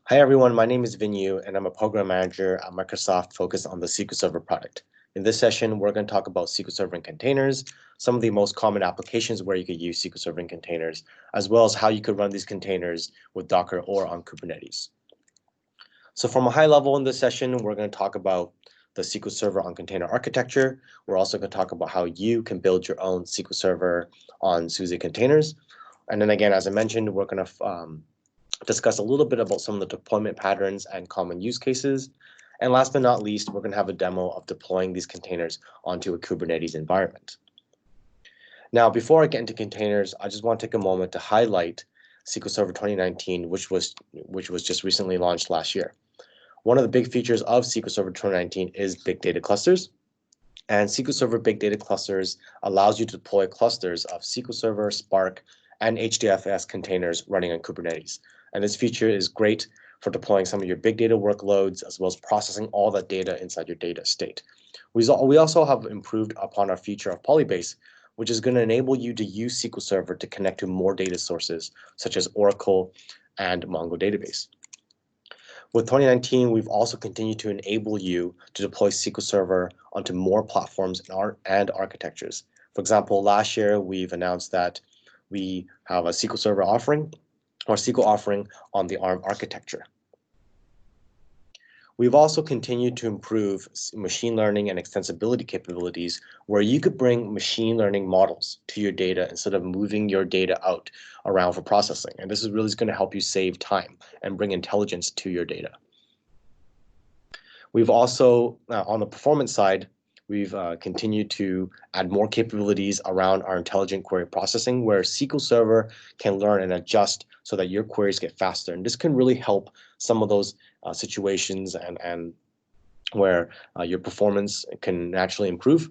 Hi everyone, my name is Vin Yu and I'm a program manager at Microsoft focused on the SQL Server product. In this session, we're going to talk about SQL Server and containers, some of the most common applications where you could use SQL Server and containers, as well as how you could run these containers with Docker or on Kubernetes. So from a high level in this session, we're going to talk about the SQL Server on container architecture. We're also going to talk about how you can build your own SQL Server on SUSE containers. And then again, as I mentioned, we're going to discuss a little bit about some of the deployment patterns and common use cases. And last but not least, we're going to have a demo of deploying these containers onto a Kubernetes environment. Now, before I get into containers, I just want to take a moment to highlight SQL Server 2019, which was just recently launched last year. One of the big features of SQL Server 2019 is big data clusters. And SQL Server Big Data Clusters allows you to deploy clusters of SQL Server, Spark, and HDFS containers running on Kubernetes. And this feature is great for deploying some of your big data workloads, as well as processing all that data inside your data estate. We also have improved upon our feature of Polybase, which is going to enable you to use SQL Server to connect to more data sources, such as Oracle and MongoDB. With 2019, we've also continued to enable you to deploy SQL Server onto more platforms and architectures. For example, last year, we've announced that we have a SQL Server offering, or SQL offering on the ARM architecture. We've also continued to improve machine learning and extensibility capabilities where you could bring machine learning models to your data instead of moving your data out around for processing. And this is really going to help you save time and bring intelligence to your data. We've also, on the performance side, we've continued to add more capabilities around our intelligent query processing where SQL Server can learn and adjust so that your queries get faster. And this can really help some of those situations and where your performance can naturally improve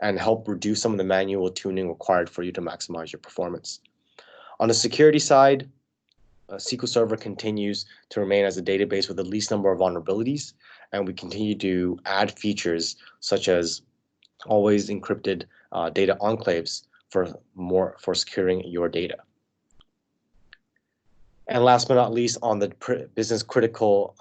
and help reduce some of the manual tuning required for you to maximize your performance. On the security side, SQL Server continues to remain as a database with the least number of vulnerabilities, and we continue to add features such as always encrypted data enclaves for securing your data. And last but not least, on the business critical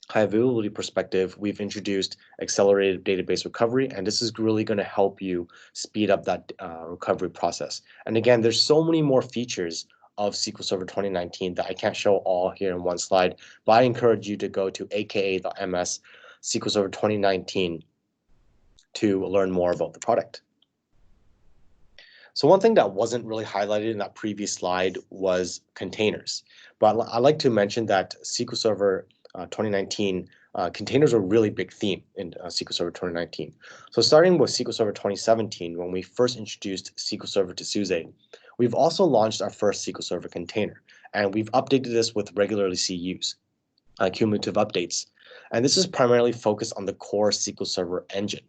high availability perspective, we've introduced accelerated database recovery, and this is really going to help you speed up that recovery process. And again, there's so many more features of SQL Server 2019 that I can't show all here in one slide, but I encourage you to go to aka.ms SQL Server 2019 to learn more about the product. So one thing that wasn't really highlighted in that previous slide was containers, but I'd like to mention that SQL Server 2019 containers are a really big theme in SQL Server 2019. So starting with SQL Server 2017, when we first introduced SQL Server to SUSE, we've also launched our first SQL Server container, and we've updated this with regularly CUs, cumulative updates. And this is primarily focused on the core SQL Server engine.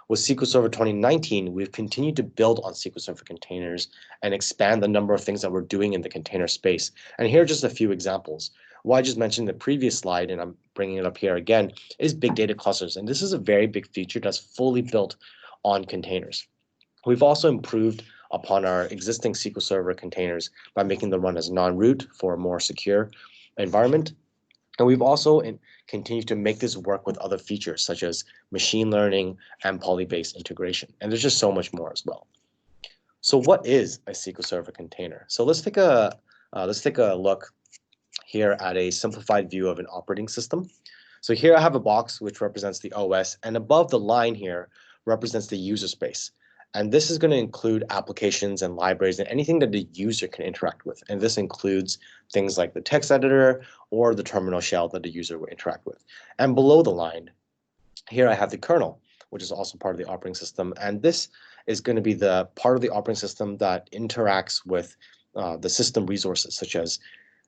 With SQL Server 2019, we've continued to build on SQL Server containers and expand the number of things that we're doing in the container space. And here are just a few examples. What I just mentioned in the previous slide, and I'm bringing it up here again, is big data clusters. And this is a very big feature that's fully built on containers. We've also improved upon our existing SQL Server containers by making them run as non-root for a more secure environment. And we've also continued to make this work with other features such as machine learning and Polybase integration. And there's just so much more as well. So what is a SQL Server container? So let's take a look here at a simplified view of an operating system. So here I have a box which represents the OS, and above the line here represents the user space. And this is going to include applications and libraries and anything that the user can interact with. And this includes things like the text editor or the terminal shell that the user will interact with. And below the line, here I have the kernel, which is also part of the operating system. And this is going to be the part of the operating system that interacts with the system resources, such as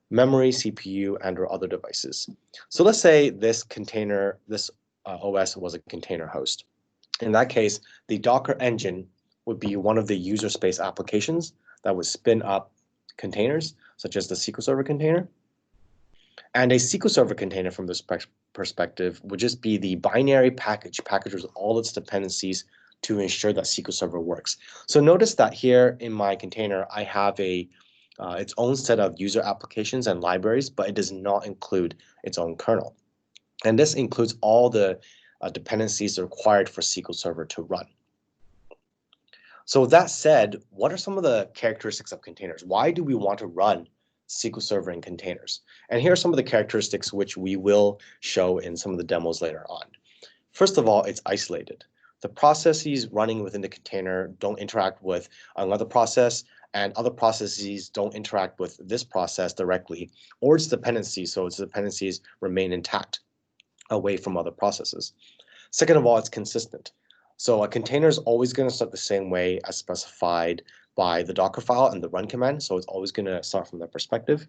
memory, CPU, and/or other devices. So let's say this OS was a container host. In that case, the Docker engine would be one of the user space applications that would spin up containers, such as the SQL Server container. And a SQL Server container from this perspective would just be the binary package with all its dependencies to ensure that SQL Server works. So notice that here in my container, I have a its own set of user applications and libraries, but it does not include its own kernel. And this includes all the dependencies required for SQL Server to run. So with that said, what are some of the characteristics of containers? Why do we want to run SQL Server in containers? And here are some of the characteristics which we will show in some of the demos later on. First of all, it's isolated. The processes running within the container don't interact with another process, and other processes don't interact with this process directly, or its dependencies, so its dependencies remain intact away from other processes. Second of all, it's consistent. So a container is always going to start the same way as specified by the Docker file and the run command, so it's always going to start from that perspective.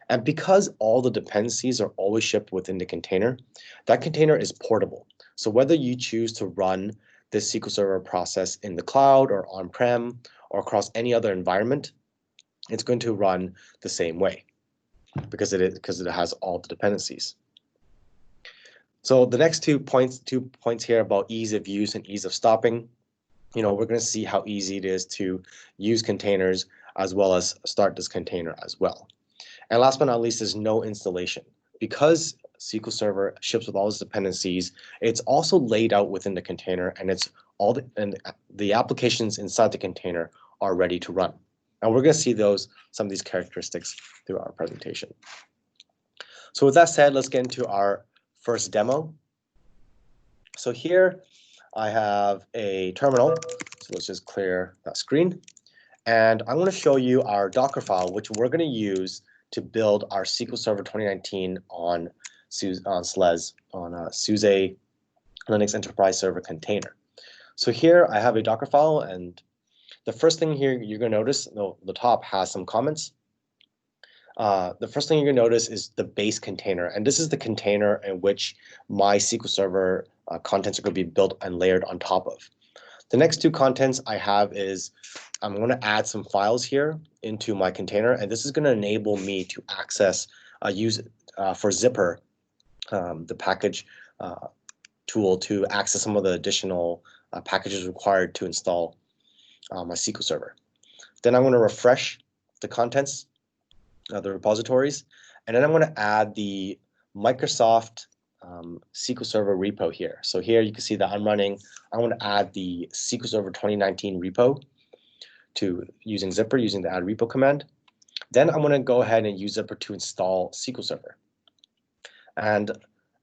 And because all the dependencies are always shipped within the container, that container is portable. So whether you choose to run this SQL Server process in the cloud or on-prem or across any other environment, it's going to run the same way because it has all the dependencies. So the next 2 points here about ease of use and ease of stopping. We're going to see how easy it is to use containers as well as start this container as well. And last but not least is no installation. Because SQL Server ships with all its dependencies, it's also laid out within the container, and the applications inside the container are ready to run. And we're going to see some of these characteristics through our presentation. So with that said, let's get into our first demo. So here I have a terminal. So let's just clear that screen. And I'm going to show you our Docker file, which we're going to use to build our SQL Server 2019 on SLES, on SUSE Linux Enterprise Server Container. So here I have a Docker file, and the first thing here you're going to notice, the top has some comments. The first thing you're going to notice is the base container, and this is the container in which my SQL Server contents are going to be built and layered on top of. The next 2 contents I have is I'm going to add some files here into my container, and this is going to enable me to access, use for Zipper, the package tool, to access some of the additional packages required to install my SQL Server. Then I'm going to refresh the contents, the repositories, and then I'm going to add the Microsoft SQL Server repo here. So here you can see that I'm going to add the SQL Server 2019 repo using Zipper, using the add repo command. Then I'm going to go ahead and use Zipper to install SQL Server. And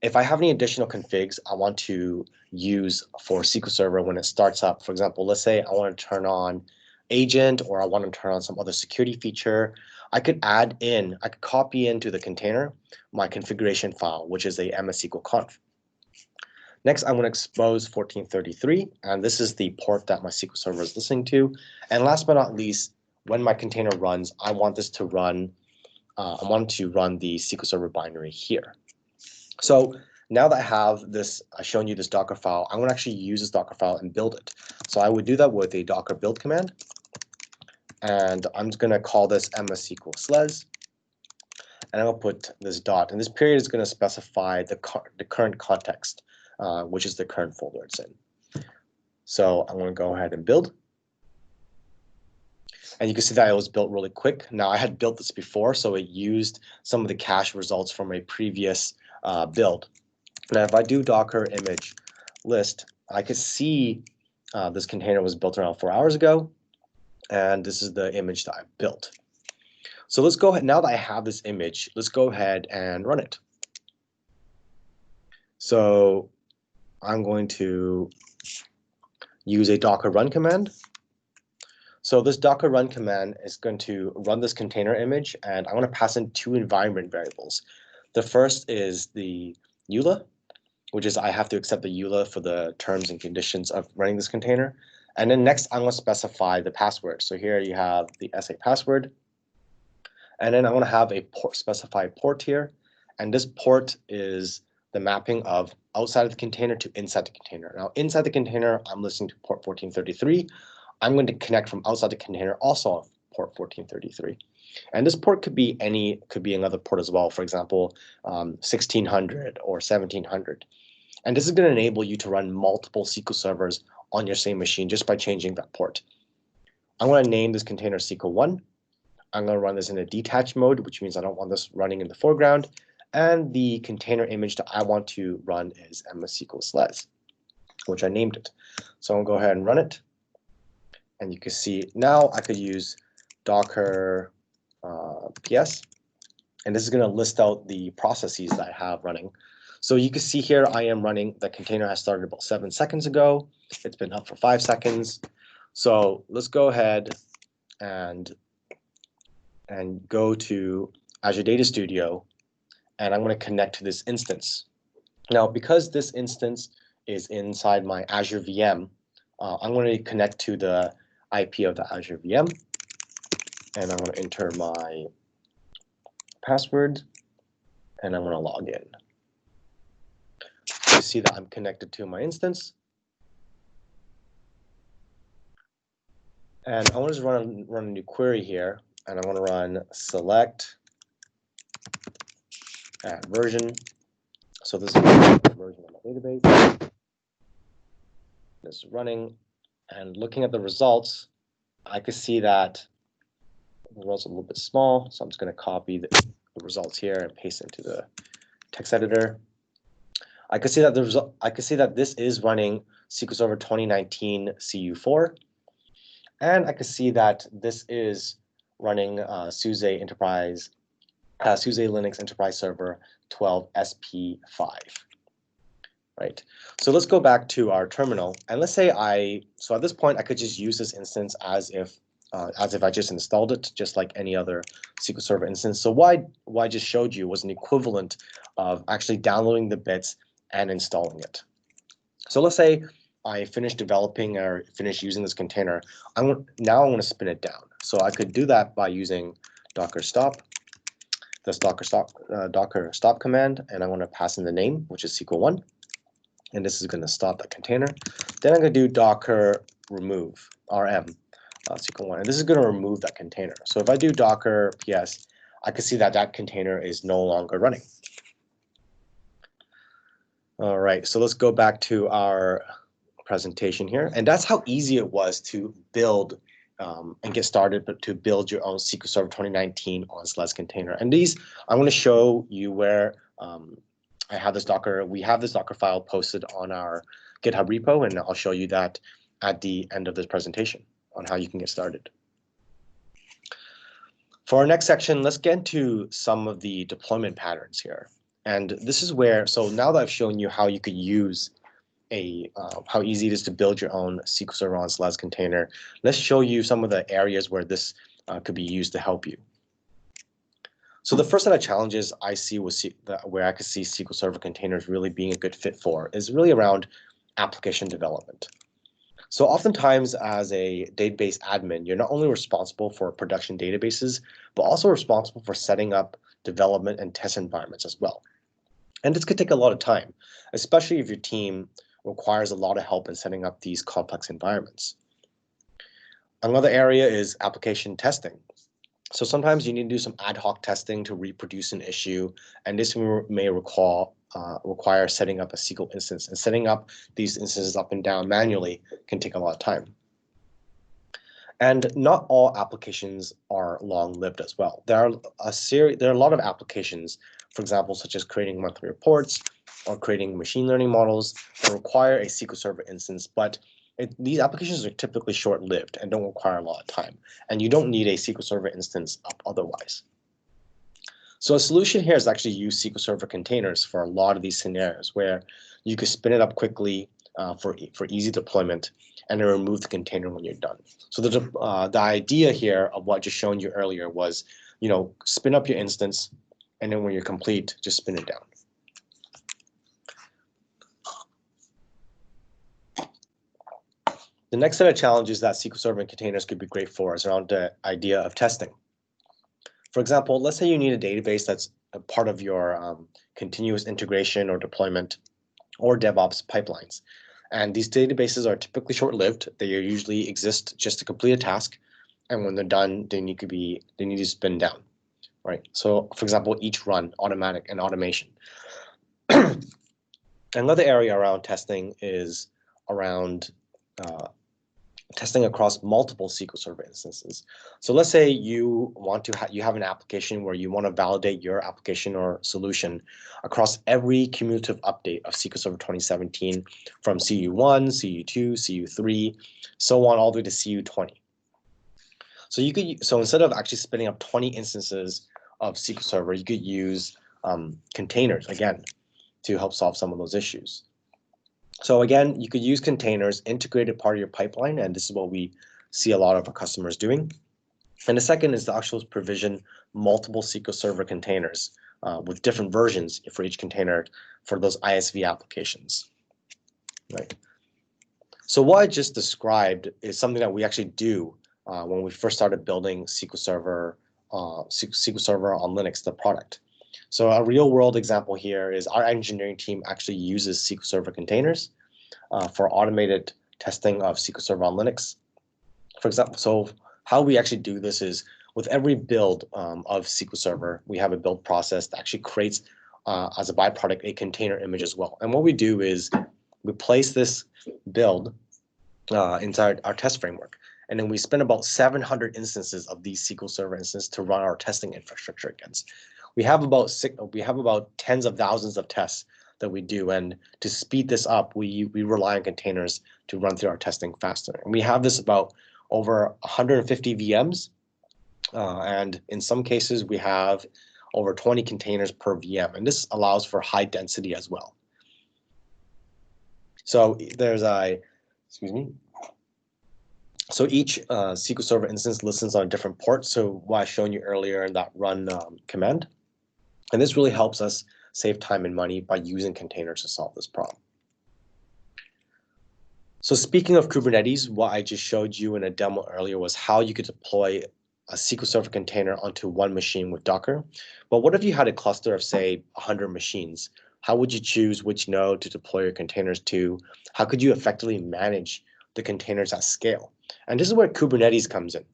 if I have any additional configs I want to use for SQL Server when it starts up, for example, let's say I want to turn on agent, or I want to turn on some other security feature, I could copy into the container my configuration file, which is a MS-SQL-conf. Next, I'm going to expose 1433, and this is the port that my SQL Server is listening to. And last but not least, when my container runs, I want to run the SQL Server binary here. So now that I have this, I've shown you this Docker file, I'm going to actually use this Docker file and build it. So I would do that with a Docker build command. And I'm just going to call this MS-SQL SLES. And I'm going to put this dot. And this period is going to specify the current context, which is the current folder it's in. So I'm going to go ahead and build. And you can see that it was built really quick. Now, I had built this before, so it used some of the cache results from a previous build. Now, if I do docker image list, I could see this container was built around 4 hours ago. And this is the image that I built. So let's go ahead, now that I have this image, let's go ahead and run it. So I'm going to use a docker run command. So this docker run command is going to run this container image, and I'm going to pass in 2 environment variables. The first is the EULA, which is I have to accept the EULA for the terms and conditions of running this container. And then next, I'm going to specify the password. So here you have the SA password. And then I'm going to have a specified port here. And this port is the mapping of outside of the container to inside the container. Now, inside the container, I'm listening to port 1433. I'm going to connect from outside the container also on port 1433. And this port could be another port as well. For example, 1600 or 1700. And this is going to enable you to run multiple SQL servers on your same machine just by changing that port. I'm going to name this container SQL1. I'm going to run this in a detached mode, which means I don't want this running in the foreground. And the container image that I want to run is SQL SLES, which I named it. So I'll go ahead and run it. And you can see now I could use Docker PS. And this is going to list out the processes that I have running. So you can see here I am running, the container has started about 7 seconds ago. It's been up for 5 seconds. So let's go ahead and go to Azure Data Studio, and I'm going to connect to this instance. Now, because this instance is inside my Azure VM, I'm going to connect to the IP of the Azure VM, and I'm going to enter my password, and I'm going to log in. You see that I'm connected to my instance. And I want to just run a new query here, and I want to run select add version. So this is the version of my database. This is running, and looking at the results, I can see that the results are a little bit small, so I'm just going to copy the results here and paste it into the text editor. I can see that this is running SQL Server 2019 CU4, and I can see that this is running SUSE Linux Enterprise Server 12 SP5. Right. So let's go back to our terminal, and let's say so at this point I could just use this instance as if I just installed it, just like any other SQL Server instance. So what I just showed you was an equivalent of actually downloading the bits and installing it. So let's say I finished developing or finished using this container. Now I'm going to spin it down. So I could do that by using docker stop, this docker stop command, and I'm going to pass in the name, which is SQL1. And this is going to stop that container. Then I'm going to do docker remove rm SQL1, and this is going to remove that container. So if I do docker ps, I can see that that container is no longer running. All right, so let's go back to our presentation here, and that's how easy it was to build and get started, but to build your own SQL Server 2019 on SLES container. And these, I'm going to show you where I have this we have this Docker file posted on our GitHub repo, and I'll show you that at the end of this presentation on how you can get started. For our next section, let's get into some of the deployment patterns here. And this is where, so now that I've shown you how you could use how easy it is to build your own SQL Server on SLES container, let's show you some of the areas where this could be used to help you. So the first set of challenges I see where I could see SQL Server containers really being a good fit for is really around application development. So oftentimes as a database admin, you're not only responsible for production databases, but also responsible for setting up development and test environments as well. And this could take a lot of time, especially if your team requires a lot of help in setting up these complex environments. Another area is application testing. So sometimes you need to do some ad hoc testing to reproduce an issue, and this may require setting up a SQL instance. And setting up these instances up and down manually can take a lot of time. And not all applications are long-lived as well. There are a lot of applications, for example, such as creating monthly reports or creating machine learning models that require a SQL Server instance, but these applications are typically short-lived and don't require a lot of time, and you don't need a SQL Server instance up otherwise. So a solution here is actually use SQL Server containers for a lot of these scenarios where you can spin it up quickly for easy deployment and then remove the container when you're done. So the idea here of what I just shown you earlier was, spin up your instance, and then when you're complete, just spin it down. The next set of challenges that SQL Server containers could be great for is around the idea of testing. For example, let's say you need a database that's a part of your continuous integration or deployment or DevOps pipelines. And these databases are typically short-lived. They usually exist just to complete a task, and when they're done, they need to spin down, right? So, for example, each run, automatic and automation. Another area around testing is around testing across multiple SQL Server instances. So let's say you want to you have an application where you want to validate your application or solution across every cumulative update of SQL Server 2017 from CU1, CU2, CU3, so on all the way to CU20. So instead of actually spinning up 20 instances of SQL Server, you could use containers again to help solve some of those issues. So again, you could use containers, integrated part of your pipeline, and this is what we see a lot of our customers doing. And the second is to actually provision multiple SQL Server containers with different versions for each container for those ISV applications. Right. So what I just described is something that we actually do when we first started building SQL Server on Linux, the product. So a real world example here is our engineering team actually uses SQL Server containers for automated testing of SQL Server on Linux. For example, so how we actually do this is with every build of SQL Server, we have a build process that actually creates as a byproduct a container image as well. And what we do is we place this build inside our test framework. And then we spend about 700 instances of these SQL Server instances to run our testing infrastructure against. We have about tens of thousands of tests that we do, and to speed this up, we rely on containers to run through our testing faster. And we have this about over 150 VMs, and in some cases we have over 20 containers per VM, and this allows for high density as well. So there's So each SQL Server instance listens on a different port. So what I showed you earlier in that run command. And this really helps us save time and money by using containers to solve this problem. So speaking of Kubernetes, what I just showed you in a demo earlier was how you could deploy a SQL Server container onto one machine with Docker. But what if you had a cluster of, say, 100 machines? How would you choose which node to deploy your containers to? How could you effectively manage the containers at scale? And this is where Kubernetes comes in.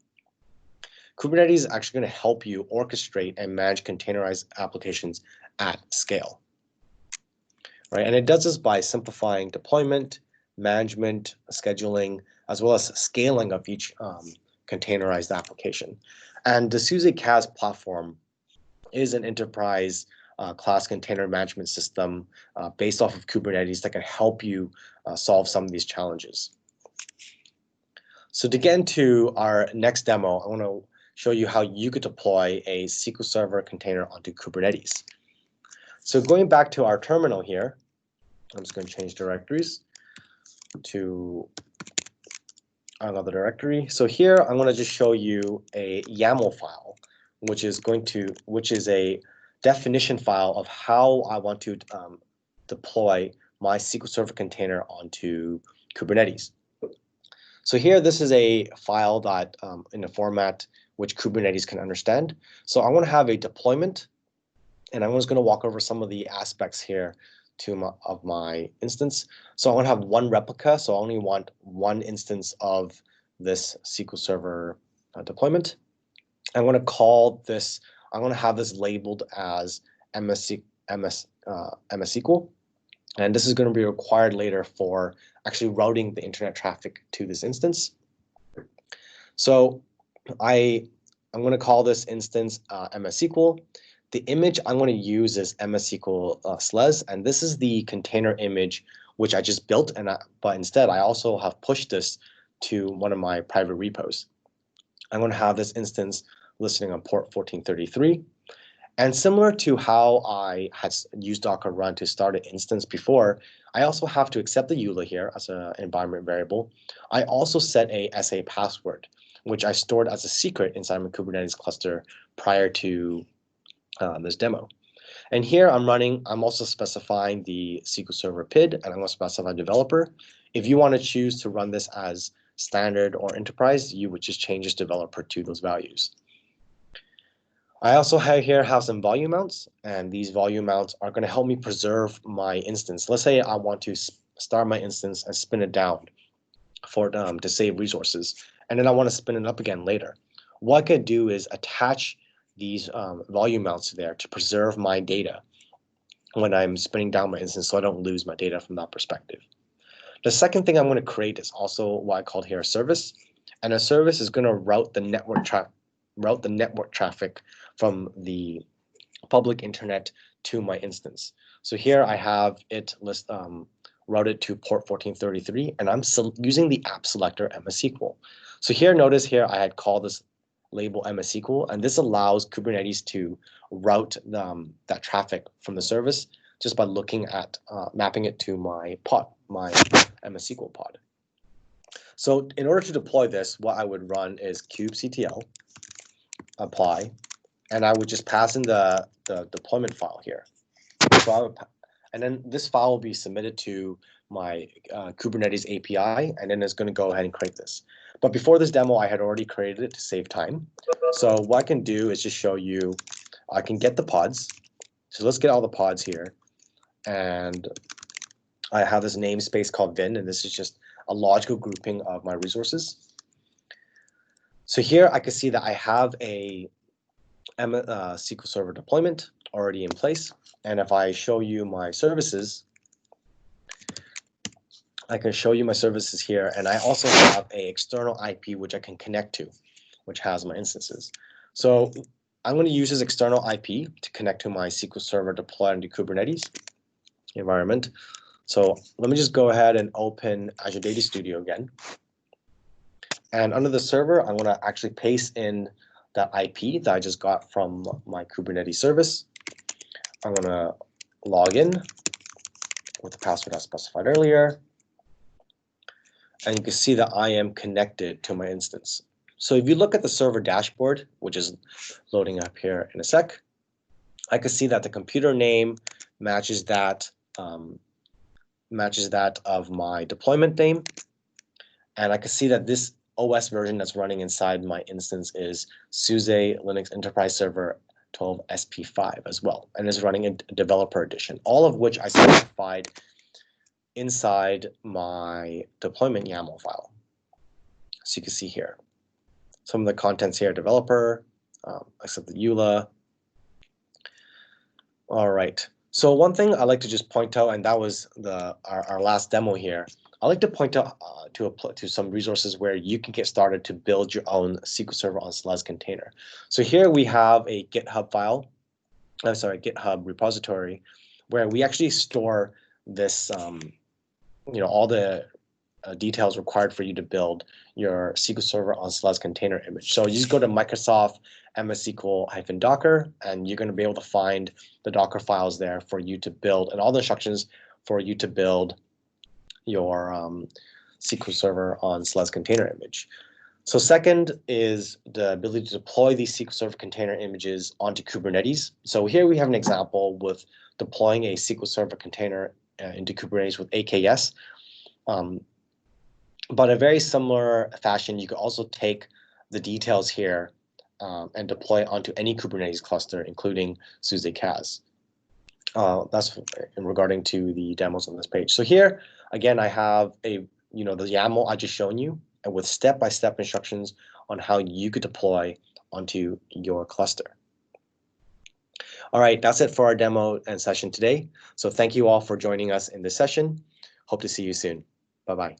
Kubernetes is actually going to help you orchestrate and manage containerized applications at scale. Right? And it does this by simplifying deployment, management, scheduling, as well as scaling of each containerized application. And the SUSE CaaS Platform is an enterprise class container management system based off of Kubernetes that can help you solve some of these challenges. So to get into our next demo, I want to show you how you could deploy a SQL Server container onto Kubernetes. So going back to our terminal here, I'm just going to change directories to another directory. So here I'm going to just show you a YAML file, which is a definition file of how I want to deploy my SQL Server container onto Kubernetes. So here, this is a file that in a format which Kubernetes can understand. So I want to have a deployment, and I'm just going to walk over some of the aspects here of my instance. So I want to have one replica, so I only want one instance of this SQL Server deployment. I want to call this, I'm going to have this labeled as MS SQL. And this is going to be required later for actually routing the internet traffic to this instance. So I'm going to call this instance MS SQL. The image I'm going to use is MS SQL SLES, and this is the container image which I just built, but instead I also have pushed this to one of my private repos. I'm going to have this instance listening on port 1433. And similar to how I had used Docker run to start an instance before, I also have to accept the EULA here as an environment variable. I also set a SA password, which I stored as a secret inside my Kubernetes cluster prior to this demo. And here I'm also specifying the SQL Server PID, and I'm going to specify developer. If you want to choose to run this as standard or enterprise, you would just change this developer to those values. I also have some volume mounts, and these volume mounts are going to help me preserve my instance. Let's say I want to start my instance and spin it down to save resources, and then I want to spin it up again later. What I could do is attach these volume mounts there to preserve my data when I'm spinning down my instance, so I don't lose my data from that perspective. The second thing I'm going to create is also what I called here a service, and a service is going to route the network traffic from the public internet to my instance. So here I have it routed to port 1433, and I'm using the app selector MS SQL. So here, notice here I had called this label MS SQL, and this allows Kubernetes to route that traffic from the service just by looking at mapping it to my pod, my MS SQL pod. So in order to deploy this, what I would run is kubectl apply, and I would just pass in the deployment file here. So and then this file will be submitted to my Kubernetes API, and then it's going to go ahead and create this. But before this demo, I had already created it to save time. So what I can do is just show you, I can get the pods. So let's get all the pods here. And I have this namespace called Vin, and this is just a logical grouping of my resources. So here I can see that I have a SQL Server deployment already in place. And if I show you my services, I can show you my services here. And I also have an external IP which I can connect to, which has my instances. So I'm going to use this external IP to connect to my SQL Server deployed into Kubernetes environment. So let me just go ahead and open Azure Data Studio again. And under the server, I'm going to actually paste in that IP that I just got from my Kubernetes service. I'm going to log in with the password I specified earlier. And you can see that I am connected to my instance. So if you look at the server dashboard, which is loading up here in a sec, I can see that the computer name matches that of my deployment name. And I can see that this OS version that's running inside my instance is SUSE Linux Enterprise Server 12 SP5 as well, and is running a developer edition, all of which I specified inside my deployment YAML file. So you can see here some of the contents here: developer, except the EULA. All right. So one thing I like to just point out, and that was our last demo here, I like to point out to some resources where you can get started to build your own SQL Server on SLES container. So here we have a GitHub file, GitHub repository, where we actually store this, all the details required for you to build your SQL Server on SLES container image. So you just go to Microsoft MS SQL -Docker, and you're going to be able to find the Docker files there for you to build, and all the instructions for you to build your SQL Server on SLES container image. So second is the ability to deploy these SQL Server container images onto Kubernetes. So here we have an example with deploying a SQL Server container into Kubernetes with AKS. But in a very similar fashion, you could also take the details here and deploy it onto any Kubernetes cluster, including SUSE CaaS. That's in regarding to the demos on this page. So here, again, I have the YAML I just shown you, and with step-by-step instructions on how you could deploy onto your cluster. All right, that's it for our demo and session today. So thank you all for joining us in this session. Hope to see you soon. Bye-bye.